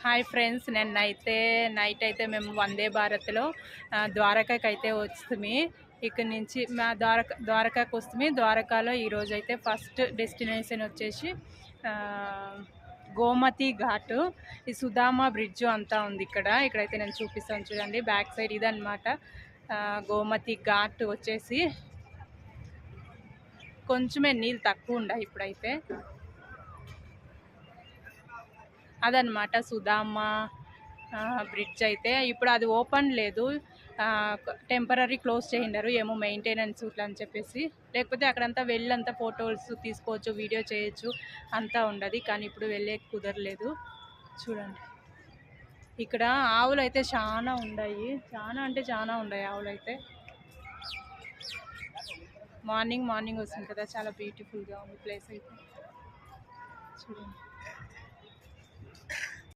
Hi friends, night అయితే మేము వందే భారత్లో ద్వారకాకి అయితే వస్తుంది. ఇక్కడ నుంచి మా ద్వారకాకి వస్తుంది. ద్వారకాలో ఈరోజు అయితే ఫస్ట్ డెస్టినేషన్ వచ్చేసి గోమతి ఘాట్. ఈ సుధామ బ్రిడ్జ్ అంతా ఉంది ఇక్కడైతే నేను చూపిస్తాను చూడండి. బ్యాక్ సైడ్ ఇదన్నమాట గోమతి ఘాట్ వచ్చేసి. కొంచెమే నీళ్ళు తక్కువ ఉన్నాయి ఇప్పుడైతే. అదనమాట సుధామ బ్రిడ్జ్ అయితే. ఇప్పుడు అది ఓపెన్ లేదు, టెంపరీ క్లోజ్ చేయండారు, ఏమో మెయింటెనెన్స్ ఇట్లా అని చెప్పేసి. లేకపోతే అక్కడంతా వెళ్ళంతా ఫొటోస్ తీసుకోవచ్చు, వీడియో చేయొచ్చు, అంతా ఉండదు. కానీ ఇప్పుడు వెళ్ళే కుదరలేదు. చూడండి ఇక్కడ ఆవులు అయితే చాలా ఉన్నాయి, చాలా అంటే చాలా ఉన్నాయి ఆవులు అయితే. మార్నింగ్ వస్తుంది కదా, చాలా బ్యూటిఫుల్గా ఉంది ప్లేస్ అయితే. చూడండి.